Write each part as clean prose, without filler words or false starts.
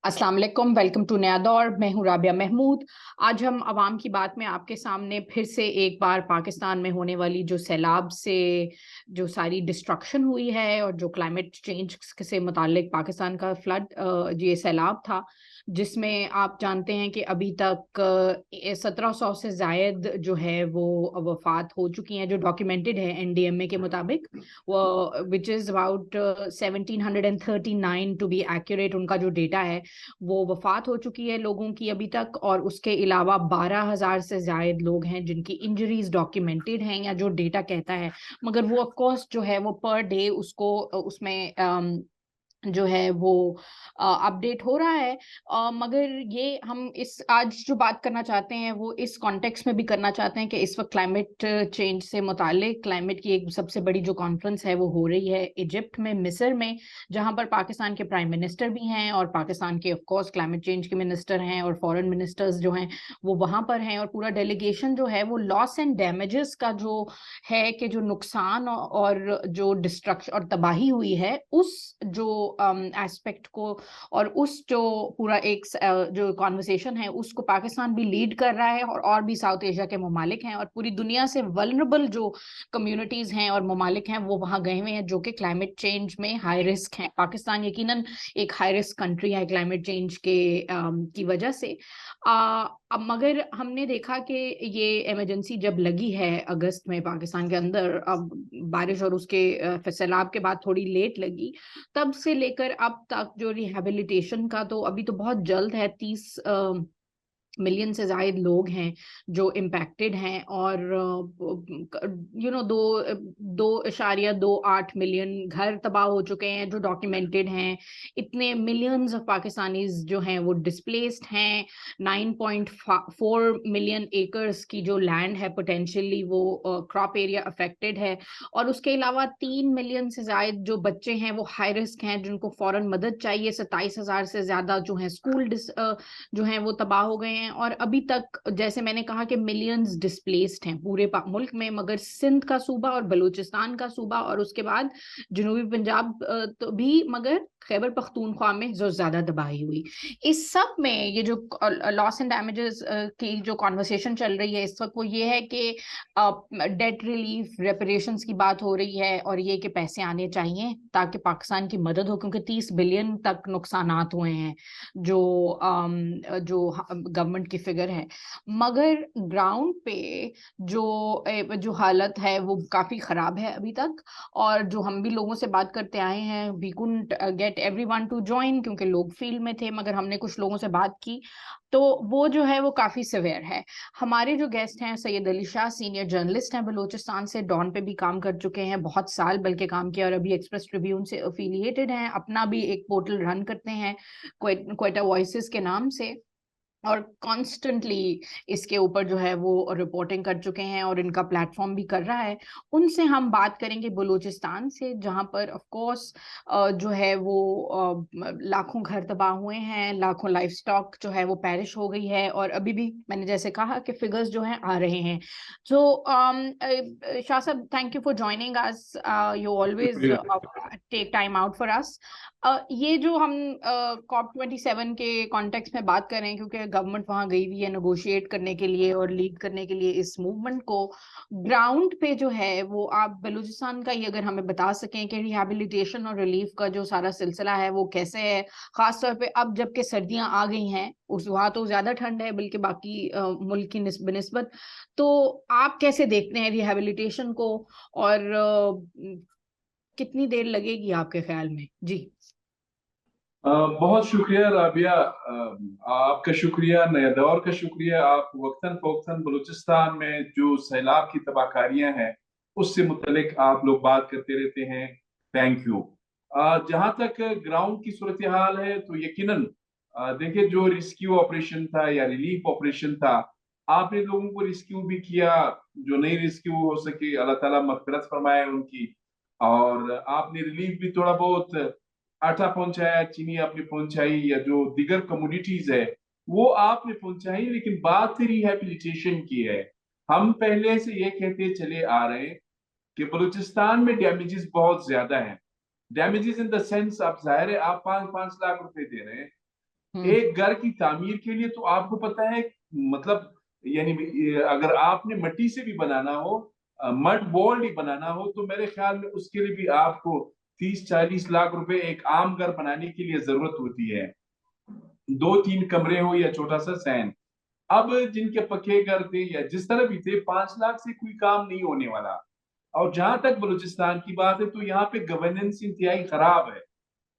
अस्सलाम वालेकुम, welcome to नया दौर। मैं हूँ राबिया महमूद। आज हम अवाम की बात में आपके सामने फिर से एक बार पाकिस्तान में होने वाली जो सैलाब से जो सारी डिस्ट्रक्शन हुई है और जो क्लाइमेट चेंज से मुतालिक पाकिस्तान का फ्लड ये सैलाब था, जिसमें आप जानते हैं कि अभी तक 1700 से जायद जो है वो वफात हो चुकी हैं, जो डॉक्यूमेंटेड है एनडीएमए के मुताबिक, वो which is about 1739 to be accurate. उनका जो डेटा है वो वफात हो चुकी है लोगों की अभी तक, और उसके अलावा 12,000 से जायद लोग हैं जिनकी इंजरीज डॉक्यूमेंटेड हैं या जो डेटा कहता है। मगर वो ऑफ कोर्स जो है वो पर डे उसको उसमें जो है वो अपडेट हो रहा है। मगर ये हम इस आज जो बात करना चाहते हैं वो इस कॉन्टेक्स्ट में भी करना चाहते हैं कि इस वक्त क्लाइमेट चेंज से मुतालिक क्लाइमेट की एक सबसे बड़ी जो कॉन्फ्रेंस है वो हो रही है इजिप्ट में, मिस्र में, जहां पर पाकिस्तान के प्राइम मिनिस्टर भी हैं और पाकिस्तान के ऑफ कोर्स क्लाइमेट चेंज के मिनिस्टर हैं और फॉरेन मिनिस्टर्स जो हैं वो वहां पर हैं। और पूरा डेलीगेशन जो है वो लॉस एंड डैमेजेस का जो है कि जो नुकसान और जो डिस्ट्रक्शन और तबाही हुई है उस जो एस्पेक्ट को और उस जो पूरा एक जो कॉन्वर्सेशन है उसको पाकिस्तान भी लीड कर रहा है, और भी साउथ एशिया के ममालिक हैं और पूरी दुनिया से वल्नरेबल जो कम्युनिटीज हैं और ममालिक हैं वो वहां गए हुए हैं जो कि क्लाइमेट चेंज में हाई रिस्क हैं। पाकिस्तान यकीनन एक हाई रिस्क कंट्री है क्लाइमेट चेंज के की वजह से। अब मगर हमने देखा कि ये इमरजेंसी जब लगी है अगस्त में पाकिस्तान के अंदर, अब बारिश और उसके सैलाब के बाद थोड़ी लेट लगी, तब से लेकर अब तक जो रिहैबिलिटेशन का तो अभी तो बहुत जल्द है। 30 मिलियन से ज्यादा लोग हैं जो इम्पैक्टेड हैं, और दो 2.28 मिलियन घर तबाह हो चुके हैं जो डॉक्यूमेंटेड हैं। इतने मिलियंस ऑफ पाकिस्तानीज जो हैं वो डिस्प्लेस्ड हैं। 9.4 मिलियन एकर्स की जो लैंड है पोटेंशियली वो क्रॉप एरिया अफेक्टेड है। और उसके अलावा 3 मिलियन से ज्यादा जो बच्चे हैं वो हाई रिस्क हैं जिनको फौरन मदद चाहिए। 27,000 से ज्यादा जो हैं स्कूल जो हैं वो तबाह हो गए हैं। और अभी तक जैसे मैंने कहा कि मिलियंस डिस्प्लेस्ड हैं पूरे मुल्क में, मगर सिंध का सूबा और बलूचिस्तान का सूबा और उसके बाद जनूबी पंजाब तो भी, मगर खैबर पख्तूनख्वा में जो ज्यादा तबाही हुई। इस सब में ये जो लॉस एंड डैमेजेस की जो कॉन्वर्सेशन चल रही है इस वक्त वो ये है कि डेट रिलीफ रेपरेशंस की बात हो रही है, और ये कि पैसे आने चाहिए ताकि पाकिस्तान की मदद हो, क्योंकि 30 बिलियन तक नुकसानात हुए हैं जो जो गवर्नमेंट की फिगर है। मगर ग्राउंड पे जो हालत है वो काफी खराब है अभी तक। और जो हम भी लोगों से बात करते आए हैं, we couldn't get everyone to join क्योंकि लोग फील्ड में थे, मगर हमने कुछ लोगों से बात की तो वो जो है वो काफी सिवियर है। हमारे जो गेस्ट हैं सैयद अली शाह, सीनियर जर्नलिस्ट हैं बलूचिस्तान से, डॉन पे भी काम कर चुके हैं बहुत साल बल्कि काम किया, और अभी एक्सप्रेस ट्रिब्यून से अफिलिएटेड हैं, अपना भी एक पोर्टल रन करते हैं क्वेटा वॉइसेस के नाम से, और कॉन्स्टेंटली इसके ऊपर जो है वो रिपोर्टिंग कर चुके हैं और इनका प्लेटफॉर्म भी कर रहा है। उनसे हम बात करेंगे बलूचिस्तान से, जहां पर ऑफ कोर्स जो है वो लाखों घर तबाह हुए हैं, लाखों लाइफ स्टॉक जो है वो पेरिश हो गई है, और अभी भी मैंने जैसे कहा कि फिगर्स जो हैं आ रहे हैं। सो शाह साहब, thank you for joining us, you always शुक्रिया। Take time out for us. ये जो हम COP27 के कॉन्टेक्स्ट में बात कर रहे हैं, क्योंकि गवर्नमेंट वहां गई हुई है नेगोशिएट करने के लिए और लीड करने के लिए इस मूवमेंट को, ग्राउंड पे जो है वो आप बलूचिस्तान का ये अगर हमें बता सकें कि रिहैबिलिटेशन और रिलीफ का जो सारा सिलसिला है वो कैसे है, खास तौर पे अब जबकि सर्दियां आ गई हैं, उस वहां तो ज्यादा ठंड है बल्कि बाकी मुल्क की निस्बत। तो आप कैसे देखते हैं रिहैबिलिटेशन को, और कितनी देर लगेगी आपके ख्याल में? जी। बहुत शुक्रिया राबिया, आपका शुक्रिया, नया दौर का शुक्रिया। आप वक्तन फ़ौक्तन बलूचिस्तान में जो सैलाब की तबाहकारियां हैं उससे मुतलिक आप लोग बात करते रहते हैं। Thank you. जहां तक ग्राउंड की सूरत हाल है तो यकीनन देखिए, जो रेस्क्यू ऑपरेशन था या रिलीफ ऑपरेशन था, आपने लोगों को रेस्क्यू भी किया। जो नहीं रेस्क्यू हो सके, अल्लाह ताला मग़फ़िरत फरमाए उनकी। और आपने रिलीफ भी थोड़ा बहुत, आटा पहुंचाया, चीनी आपने पहुंचाई, या जो दिगर कमोडिटीज है वो आपने पहुंचाई, लेकिन बात रिहैबिलिटेशन की है। हम पहले से ये कहते चले आ रहे हैं कि बलूचिस्तान में डैमेजेस बहुत ज्यादा हैं। डैमेजेस इन द सेंस, आप जाहिर है आप 5-5 लाख रुपए दे रहे हैं, एक घर की तामीर के लिए तो आपको पता है, मतलब यानी अगर आपने मिट्टी से भी बनाना हो, मड वॉल ही बनाना हो, तो मेरे ख्याल में उसके लिए भी आपको 30-40 लाख रुपए एक आम घर बनाने के लिए जरूरत होती है, 2-3 कमरे हो या छोटा सा सैन। अब जिनके पक्के घर थे या जिस तरह भी थे, 5 लाख से कोई काम नहीं होने वाला। और जहां तक बलूचिस्तान की बात है, तो यहाँ पे गवर्नेंस इंतहाई खराब है।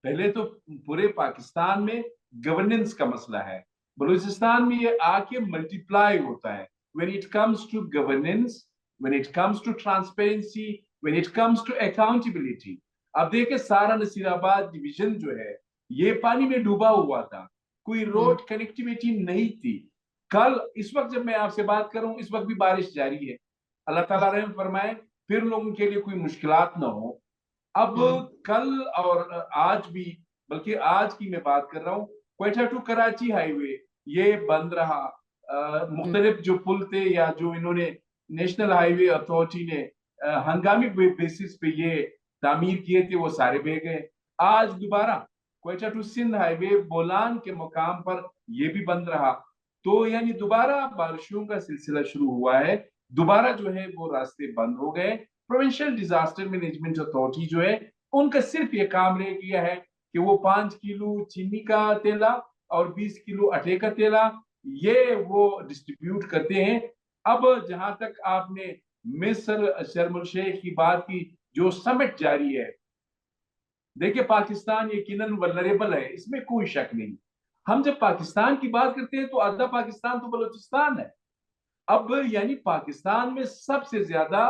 पहले तो पूरे पाकिस्तान में गवर्नेंस का मसला है, बलूचिस्तान में ये आके मल्टीप्लाई होता है। When it comes to governance, when it comes to transparency, when it comes to accountability. अब देखिए, सारा नसीराबाद डिवीजन जो है ये पानी में डूबा हुआ था, कोई रोड कनेक्टिविटी नहीं थी। कल इस वक्त जब मैं आपसे बात कर रहा हूं, इस वक्त भी बारिश जारी है। अल्लाह ताला रहम फरमाए, फिर लोगों के लिए कोई मुश्किलात ना हो। अब कल और आज भी, बल्कि आज की मैं बात कर रहा हूँ, क्वेटा टू कराची हाईवे ये बंद रहा। मुख्तलिफ जो पुल थे या जो इन्होंने नेशनल हाईवे अथॉरिटी ने हंगामी बेसिस पे ये तामीर किए थे, वो सारे बह गए। आज दोबारा क्वेटा टू सिंध हाईवे बोलान के मुकाम पर ये भी बंद रहा। तो यानी दोबारा बारिशों का सिलसिला शुरू हुआ है, दोबारा जो है वो रास्ते बंद हो गए। प्रोविंशियल डिजास्टर मैनेजमेंट अथॉरिटी जो है, उनका सिर्फ ये काम रह गया है कि वो 5 किलो चीनी का तेला और 20 किलो आटे का तेला ये वो डिस्ट्रीब्यूट करते हैं। अब जहां तक आपने मिस्र शर्म शेख की बात की, जो समिट जारी है, देखिए पाकिस्तान यकीनन वल्नरेबल है, इसमें कोई शक नहीं। हम जब पाकिस्तान की बात करते हैं तो आधा पाकिस्तान तो बलूचिस्तान है। अब यानी पाकिस्तान में सबसे ज्यादा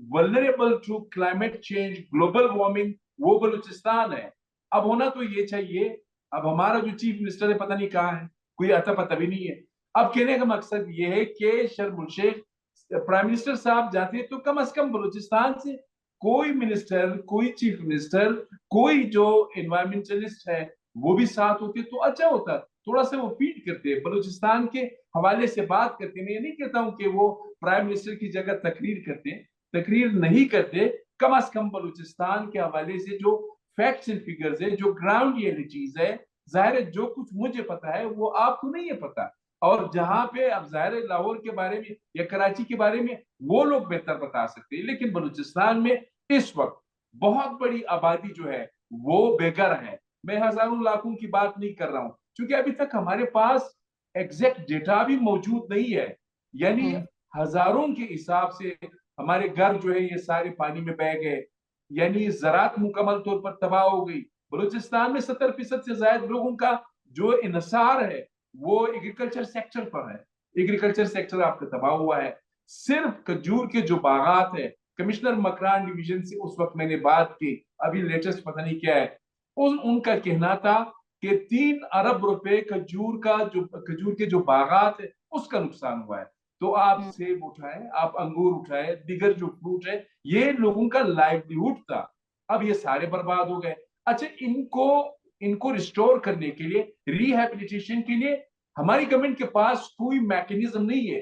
vulnerable to climate change, global warming, वो बलूचिस्तान है। अब होना तो ये चाहिए। अब हमारा जो चीफ मिनिस्टर है पता नहीं कहाँ है, कोई अता पता भी नहीं है। अब कहने का मकसद ये है कि शर्म शेख प्राइम मिनिस्टर साहब जाते तो कम से कम बलूचिस्तान से कोई मिनिस्टर, कोई चीफ मिनिस्टर, कोई जो एनवायरमेंटलिस्ट है वो भी साथ होते तो अच्छा होता। थोड़ा सा वो फीड करते, बलूचिस्तान के हवाले से बात करते। मैं ये नहीं कहता हूं कि वो प्राइम मिनिस्टर की जगह तकरीर करते, तकरीर नहीं करते, कम से कम बलूचिस्तान के हवाले से जो फैक्ट्स एंड फिगर्स है, जो ग्राउंड रियलिटीज है, जाहिर है जो कुछ मुझे पता है वो आपको नहीं है पता। और जहां पे अब जाहिर है लाहौर के बारे में या कराची के बारे में वो लोग बेहतर बता सकते हैं, लेकिन बलूचिस्तान में इस वक्त बहुत बड़ी आबादी जो है वो बेघर है। मैं हजारों लाखों की बात नहीं कर रहा हूं, क्योंकि अभी तक हमारे पास एग्जैक्ट डेटा भी मौजूद नहीं है। यानी हजारों के हिसाब से हमारे घर जो है ये सारे पानी में बह गए, यानी ज़राअत मुकम्मल तौर पर तबाह हो गई। बलूचिस्तान में 70% से ज्यादा लोगों का जो इन्हिसार है वो एग्रीकल्चर सेक्टर पर है। एग्रीकल्चर सेक्टर आपका तबाह हुआ है। सिर्फ खजूर के जो बागात है, कमिश्नर मकरान डिवीजन से उस वक्त मैंने बात की, अभी लेटेस्ट पता नहीं क्या है, उनका कहना था कि 3 अरब रुपए खजूर के जो बागात है उसका नुकसान हुआ है। तो आप सेब उठाए, आप अंगूर उठाए, दिगर जो फ्रूट है, ये लोगों का लाइवलीहुड था, अब ये सारे बर्बाद हो गए। अच्छा, इनको इनको रिस्टोर करने के लिए, रिहैबिलिटेशन के लिए हमारी गवर्नमेंट के पास कोई मैकेनिज्म नहीं है।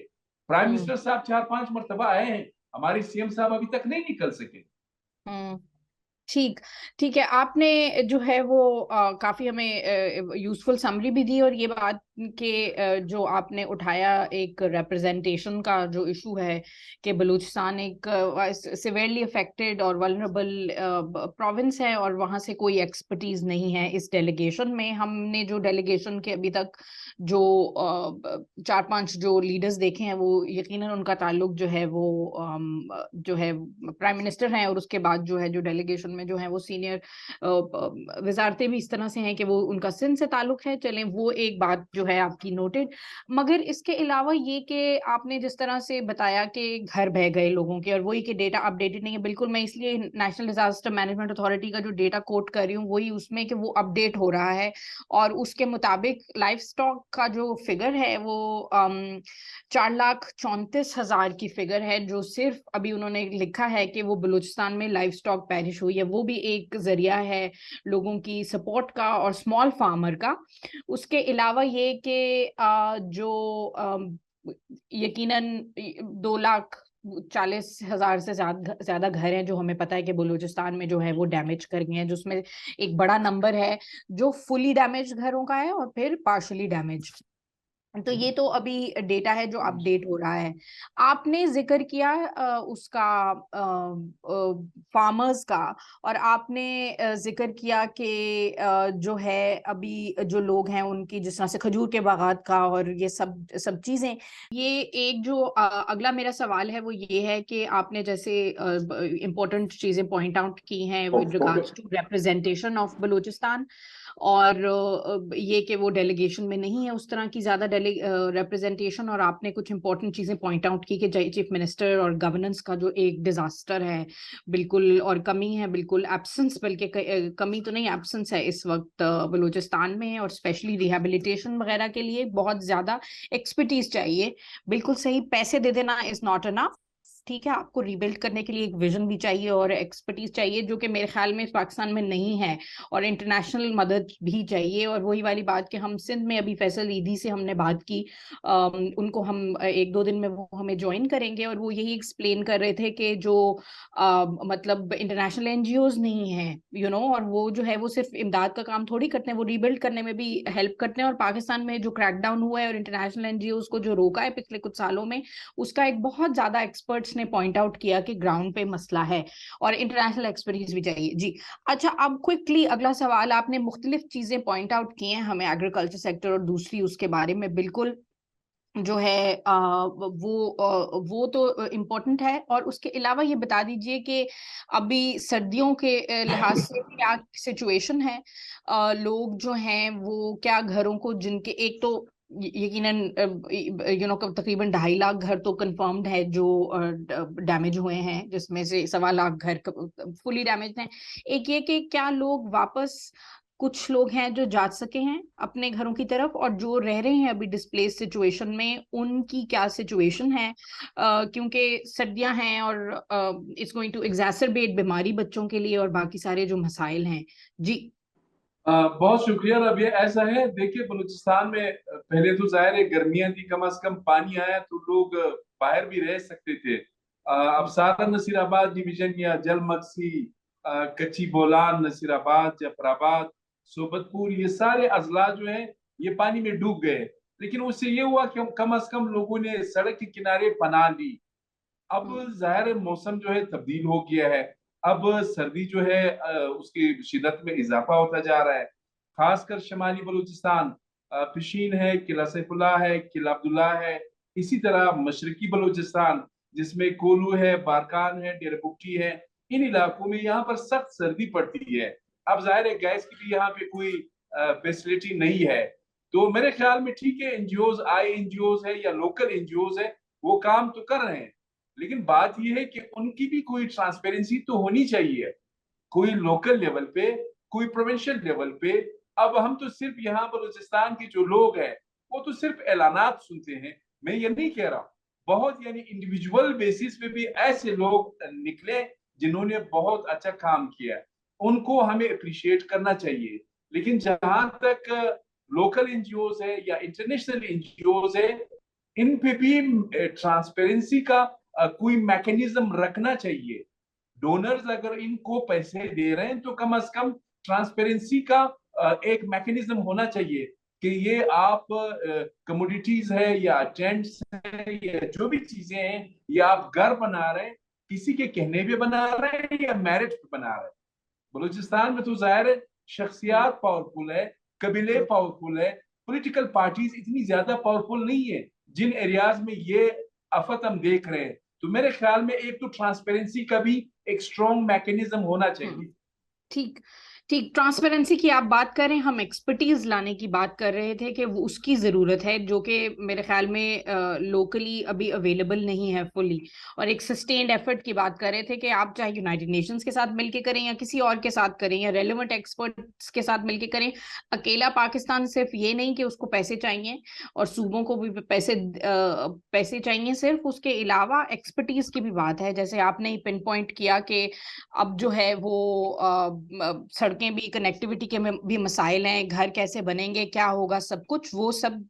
प्राइम मिनिस्टर साहब 4-5 मरतबा आए हैं, हमारे सीएम साहब अभी तक नहीं निकल सके। ठीक ठीक है, आपने जो है वो काफी हमें यूजफुल समरी भी दी, और ये बात के जो आपने उठाया एक रिप्रेजेंटेशन का जो इशू है कि बलूचिस्तान एक सिवियरली अफेक्टेड और वल्नरेबल प्रोविंस है और वहां से कोई एक्सपर्टीज नहीं है इस डेलीगेशन में। हमने जो डेलीगेशन के अभी तक जो 4-5 जो लीडर्स देखे हैं वो यकीनन उनका ताल्लुक जो है वो जो है प्राइम मिनिस्टर हैं, और उसके बाद जो है जो डेलीगेशन में जो है वो सीनियर वजारतें भी इस तरह से हैं कि वो उनका सिंध से ताल्लुक है। चलें, वो एक बात जो है आपकी नोटेड। मगर इसके अलावा ये कि आपने जिस तरह से बताया कि घर बह गए लोगों के, और वही कि डेटा अपडेटेड नहीं है, बिल्कुल मैं इसलिए नेशनल डिजास्टर मैनेजमेंट अथॉरिटी का जो डेटा कोट कर रही हूँ वही उसमें कि वो अपडेट हो रहा है, और उसके मुताबिक लाइफ स्टॉक का जो फिगर है वो 4,34,000 की फिगर है, जो सिर्फ अभी उन्होंने लिखा है कि वो बलूचिस्तान में लाइफ स्टॉक पैरिश हुई है। वो भी एक जरिया है लोगों की सपोर्ट का और स्मॉल फार्मर का। उसके अलावा ये कि जो यकीनन 40,000 से ज्यादा घर हैं जो हमें पता है कि बलूचिस्तान में जो है वो डैमेज कर गए हैं, जिसमें एक बड़ा नंबर है जो फुली डैमेज घरों का है और फिर पार्शली डैमेज। तो ये तो अभी डेटा है जो अपडेट हो रहा है। आपने जिक्र किया उसका फार्मर्स का, और आपने जिक्र किया कि जो है अभी जो लोग हैं उनकी जिस तरह से खजूर के बागात का और ये सब सब चीजें। ये एक जो अगला मेरा सवाल है वो ये है कि आपने जैसे इम्पोर्टेंट चीजें पॉइंट आउट की हैं with regards to representation of Balochistan, और ये कि वो डेलीगेशन में नहीं है उस तरह की ज्यादा रिप्रेजेंटेशन, और आपने कुछ इंपॉर्टेंट चीजें पॉइंट आउट की कि चीफ मिनिस्टर और गवर्नेंस का जो एक डिजास्टर है बिल्कुल, और कमी है बिल्कुल, एब्सेंस, बल्कि कमी तो नहीं एब्सेंस है इस वक्त बलूचिस्तान में, और स्पेशली रिहेबिलिटेशन वगैरह के लिए बहुत ज्यादा एक्सपर्टीज चाहिए। बिल्कुल सही, पैसे दे देना इज नॉट अनफ, ठीक है, आपको रिबिल्ड करने के लिए एक विजन भी चाहिए और एक्सपर्टीज चाहिए, जो कि मेरे ख्याल में पाकिस्तान में नहीं है, और इंटरनेशनल मदद भी चाहिए। और वही वाली बात कि हम सिंध में अभी फैसल ईदी से हमने बात की, उनको हम 1-2 दिन में वो हमें ज्वाइन करेंगे, और वो यही एक्सप्लेन कर रहे थे कि जो मतलब इंटरनेशनल एनजीओज नहीं है और वो जो है वो सिर्फ इमदाद का काम थोड़ी करते हैं, वो रीबिल्ड करने में भी हेल्प करते हैं। और पाकिस्तान में जो क्रैकडाउन हुआ है और इंटरनेशनल एनजीओज को जो रोका है पिछले कुछ सालों में, उसका एक बहुत ज्यादा एक्सपर्ट्स ने पॉइंट आउट किया कि ग्राउंड पे मसला है और इंटरनेशनल एक्सपर्टीज भी चाहिए। जी अच्छा, अब क्विकली अगला सवाल, आपने मुख्तलिफ चीजें पॉइंट आउट की हैं हमें एग्रीकल्चर सेक्टर और दूसरी उसके बारे में, बिल्कुल जो है वो तो इम्पोर्टेंट है, और उसके अलावा ये बता दीजिए कि अभी सर्दियों के लिहाज से क्या सिचुएशन है, लोग जो हैं वो क्या घरों को, जिनके एक तो यकीनन तकरीबन 2.5 लाख घर तो कंफर्म्ड है जो डैमेज हुए हैं, जिसमें से 1.25 लाख घर फुली डैमेज हैं। एक ये कि क्या लोग वापस, कुछ लोग हैं जो जा सके हैं अपने घरों की तरफ, और जो रह रहे हैं अभी डिस्प्लेस सिचुएशन में उनकी क्या सिचुएशन है, क्योंकि सर्दियां हैं और इट्स गोइंग टू एग्जैसरबेट बीमारी बच्चों के लिए और बाकी सारे जो मसाइल हैं। जी बहुत शुक्रिया रबिया। ऐसा है, देखिए बलूचिस्तान में पहले तो जाहिर है गर्मियां थी, कम से कम पानी आया तो लोग बाहर भी रह सकते थे। अब सारा नसीराबाद डिवीजन या जलमक्सी, कच्ची बोलान, नसीराबाद, जफराबाद, सोबतपुर, ये सारे अजला जो हैं ये पानी में डूब गए। लेकिन उससे ये हुआ कि कम से कम लोगों ने सड़क के किनारे पनाह ली। अब जाहिर है मौसम जो है तब्दील हो गया है। अब सर्दी जो है उसकी शिदत में इजाफा होता जा रहा है, खासकर शमाली बलूचिस्तान, पिशीन है, किला सैफुल्लाह है, किला अब्दुल्ला है। इसी तरह मशरकी बलूचिस्तान जिसमें कोलू है, बारकान है, डेराबुक्टी है, इन इलाकों में यहाँ पर सख्त सर्दी पड़ती है। अब जाहिर है गैस की भी यहाँ पे कोई फैसिलिटी नहीं है। तो मेरे ख्याल में ठीक है, एनजीओज, आई एनजीओज है या लोकल एनजीओज है, वो काम तो कर रहे हैं, लेकिन बात यह है कि उनकी भी कोई ट्रांसपेरेंसी तो होनी चाहिए, कोई लोकल लेवल पे, कोई प्रोविंशियल लेवल पे। अब हम तो सिर्फ यहाँ बलूचिस्तान के जो लोग हैं वो तो सिर्फ ऐलानात सुनते हैं। मैं ये नहीं कह रहा, बहुत यानी इंडिविजुअल बेसिस पे भी ऐसे लोग निकले जिन्होंने बहुत अच्छा काम किया, उनको हमें अप्रिशिएट करना चाहिए। लेकिन जहां तक लोकल एनजीओज है या इंटरनेशनल एनजीओज है, इन पे भी ट्रांसपेरेंसी का कोई मैकेनिज्म रखना चाहिए। डोनर्स अगर इनको पैसे दे रहे हैं तो कम से कम ट्रांसपेरेंसी का एक मैकेनिज्म होना चाहिए कि ये आप कमोडिटीज है या टेंट्स है या जो भी चीजें हैं, ये आप घर बना रहे हैं, किसी के कहने पे बना रहे हैं या मेरिट पे बना रहे हैं। बलूचिस्तान में तो जाहिर है शख्सियात पावरफुल है, कबीले पावरफुल है, पॉलिटिकल पार्टीज इतनी ज्यादा पावरफुल नहीं है जिन एरियाज में ये आफत हम देख रहे हैं। तो मेरे ख्याल में एक तो ट्रांसपेरेंसी का भी एक स्ट्रॉन्ग मैकेनिज्म होना चाहिए। ठीक ठीक, ट्रांसपेरेंसी की आप बात करें, हम एक्सपर्टीज लाने की बात कर रहे थे कि वो उसकी जरूरत है, जो कि मेरे ख्याल में लोकली अभी अवेलेबल नहीं है फुली, और एक सस्टेन्ड एफर्ट की बात कर रहे थे कि आप चाहे यूनाइटेड नेशंस के साथ मिलके करें या किसी और के साथ करें या रेलेवेंट एक्सपर्ट्स के साथ मिलके करें। अकेला पाकिस्तान सिर्फ ये नहीं कि उसको पैसे चाहिए, और सूबों को भी पैसे चाहिए, सिर्फ उसके अलावा एक्सपर्टीज की भी बात है। जैसे आपने पिन पॉइंट किया कि अब जो है वो सड़कें भी, कनेक्टिविटी के भी मसाइल हैं, घर कैसे बनेंगे, क्या होगा, सब कुछ वो सब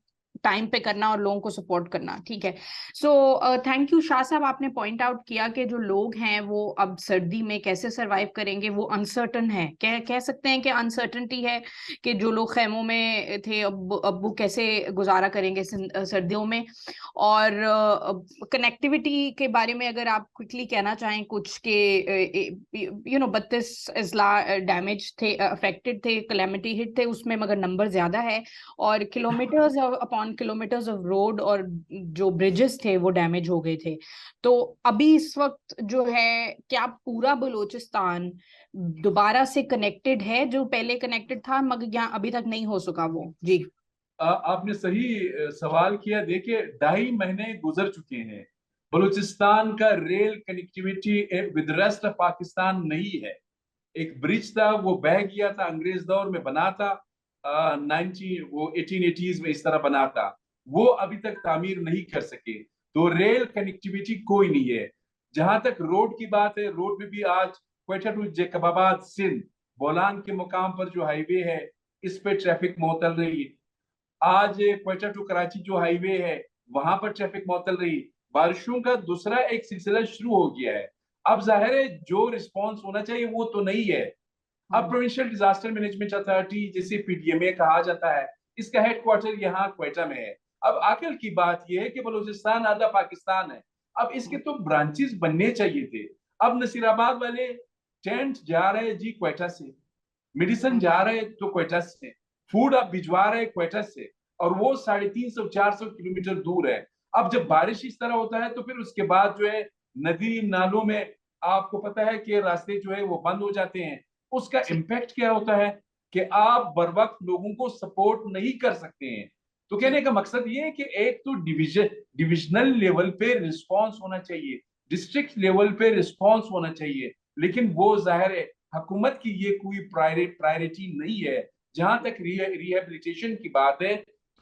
टाइम पे करना और लोगों को सपोर्ट करना। ठीक है, सो थैंक यू शाह साहब, आपने पॉइंट आउट किया कि जो लोग हैं वो अब सर्दी में कैसे सरवाइव करेंगे वो अनसर्टन है, कह सकते हैं कि अनसर्टनिटी है कि जो लोग खेमों में थे अब वो कैसे गुजारा करेंगे सर्दियों में। और कनेक्टिविटी के बारे में अगर आप क्विकली कहना चाहें कुछ के 32 अजला डैमेज थे, अफेक्टेड थे, कैलेमिटी हिट थे उसमें, मगर नंबर ज्यादा है, और kilometres upon kilometres of road और जो ब्रिजेस थे वो डैमेज हो गए थे। तो अभी इस वक्त जो है क्या पूरा बलूचिस्तान दोबारा से कनेक्टेड है जो पहले कनेक्टेड था, मगर यहाँ अभी तक नहीं हो सका वो? जी आपने सही सवाल किया। देखिए 2.5 महीने गुजर चुके हैं, बलूचिस्तान का rail connectivity with rest of Pakistan नहीं है। एक ब्रिज था वो बह गया था, अंग्रेज दौर में बना था, 1880s में इस तरह बना था, वो अभी तक तामीर नहीं कर सके। तो रेल कनेक्टिविटी कोई नहीं है। जहां तक रोड की बात है, रोड में भी आज क्वेटा टू जैकबाबाद सिंध बोलान के मुकाम पर जो हाईवे है इस पे ट्रैफिक मुअत्तल रही। आज क्वेटा टू कराची जो हाईवे है वहां पर ट्रैफिक मुअत्तल रही। बारिशों का दूसरा एक सिलसिला शुरू हो गया है। अब जाहिर है जो रिस्पॉन्स होना चाहिए वो तो नहीं है। अब प्रोविंशियल डिजास्टर मैनेजमेंट अथॉरिटी जिसे पीडीएमए कहा जाता है, इसका हेडक्वार्टर यहाँ क्वेटा में है। अब आखिर की बात यह है कि बलूचिस्तान आधा पाकिस्तान है, अब इसके तो ब्रांचेस बनने चाहिए थे। अब नसीराबाद वाले टेंट जा रहे हैं जी क्वेटा से, मेडिसिन जा रहे हैं तो क्वेटा से, फूड आप भिजवा रहे हैं क्वेटा से, और वो 350-400 किलोमीटर दूर है। अब जब बारिश इस तरह होता है तो फिर उसके बाद जो है नदी नालों में आपको पता है कि रास्ते जो है वो बंद हो जाते हैं। उसका इम्पैक्ट क्या होता है कि आप बर वक्त लोगों को सपोर्ट नहीं कर सकते हैं। तो कहने का मकसद ये है कि एक तो डिविजनल लेवल पे रिस्पॉन्स होना चाहिए, डिस्ट्रिक्ट लेवल पे रिस्पॉन्स होना चाहिए, लेकिन वो जाहिर है हुकूमत की ये कोई प्रायोरिटी नहीं है। जहां तक रिहेबिलिटेशन की बात है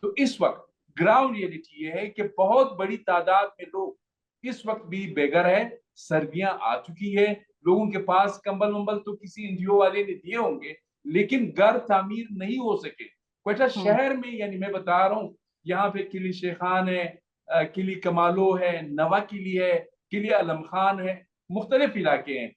तो इस वक्त ग्राउंड रियलिटी ये है कि बहुत बड़ी तादाद में लोग इस वक्त भी बेघर है। सर्दियां आ चुकी है, लोगों के पास कंबल वंबल तो किसी एनजीओ वाले ने दिए होंगे, लेकिन घर तामीर नहीं हो सके। क्वेटा शहर में, यानी मैं बता रहा हूँ, यहाँ पे किली शेखान है, किली कमालो है, नवा किली है, किली आलम खान है, मुख्तलिफ इलाके हैं।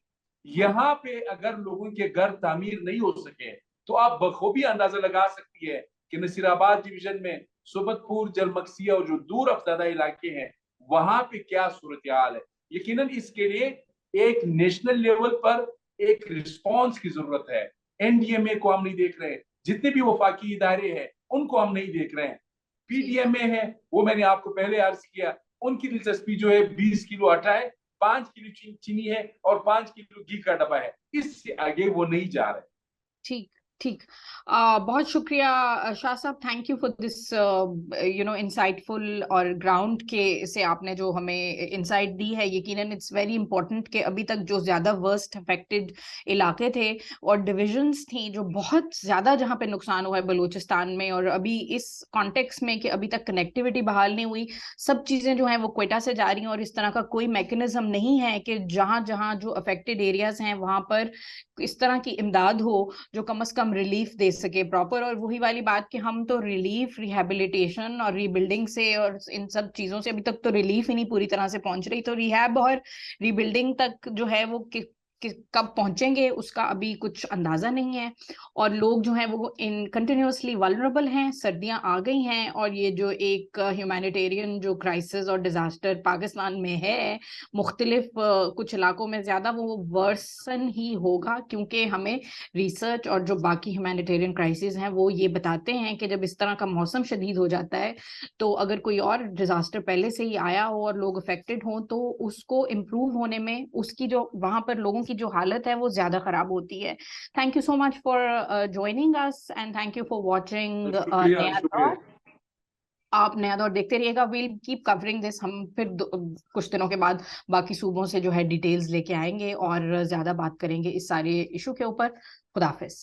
यहाँ पे अगर लोगों के घर तामीर नहीं हो सके तो आप बखूबी अंदाजा लगा सकती है कि नसीराबाद डिवीजन में सुबतपुर, जलमकसिया और जो दूर अफजादा इलाके हैं वहां पे क्या सूरत हाल है। यकीनन इसके लिए एक नेशनल लेवल पर एक रिस्पॉन्स की जरूरत है। एनडीएमए को हम नहीं देख रहे, जितने भी वफाकी इदारे हैं उनको हम नहीं देख रहे हैं। पीडीएमए है, वो मैंने आपको पहले अर्ज किया, उनकी दिलचस्पी जो है 20 किलो आटा है, 5 किलो चीनी है और 5 किलो घी का डब्बा है, इससे आगे वो नहीं जा रहे। ठीक ठीक, बहुत शुक्रिया शाह साहब, thank you for this insightful और ग्राउंड के से आपने जो हमें इंसाइट दी है। यकीनन इट्स वेरी इंपॉर्टेंट कि अभी तक जो ज्यादा वर्स्ट अफेक्टेड इलाके थे और डिविजन्स थी जो बहुत ज्यादा जहाँ पे नुकसान हुआ है बलूचिस्तान में, और अभी इस कॉन्टेक्स्ट में कि अभी तक कनेक्टिविटी बहाल नहीं हुई, सब चीजें जो हैं वो क्वेटा से जा रही हैं, और इस तरह का कोई मैकेनिज्म नहीं है कि जहां जहां जो अफेक्टेड एरियाज हैं वहां पर इस तरह की इमदाद हो जो कम से कम रिलीफ दे सके प्रॉपर। और वही वाली बात कि हम तो रिलीफ, रिहेबिलिटेशन और रीबिल्डिंग से और इन सब चीजों से अभी तक तो रिलीफ ही नहीं पूरी तरह से पहुंच रही, तो रिहैब और रीबिल्डिंग तक जो है वो कब पहुंचेंगे उसका अभी कुछ अंदाजा नहीं है। और लोग जो हैं वो इन कंटिन्यूसली वल्नरेबल हैं, सर्दियां आ गई हैं, और ये जो एक ह्यूमैनिटेरियन जो क्राइसिस और डिजास्टर पाकिस्तान में है मुख्तलिफ कुछ इलाकों में ज्यादा, वो वर्सन ही होगा, क्योंकि हमें रिसर्च और जो बाकी ह्यूमैनिटेरियन क्राइसिस हैं वो ये बताते हैं कि जब इस तरह का मौसम शदीद हो जाता है तो अगर कोई और डिजास्टर पहले से ही आया हो और लोग अफेक्टेड हो तो उसको इम्प्रूव होने में उसकी जो वहां पर लोगों की जो हालत है वो ज्यादा खराब होती है। Thank you so much for joining us and thank you for watching नया दौर। आप नया दौर देखते रहिएगा, विल कीप कवरिंग दिस। हम फिर कुछ दिनों के बाद बाकी सूबों से जो है डिटेल्स लेके आएंगे और ज्यादा बात करेंगे इस सारे इशू के ऊपर। खुदा हाफिज।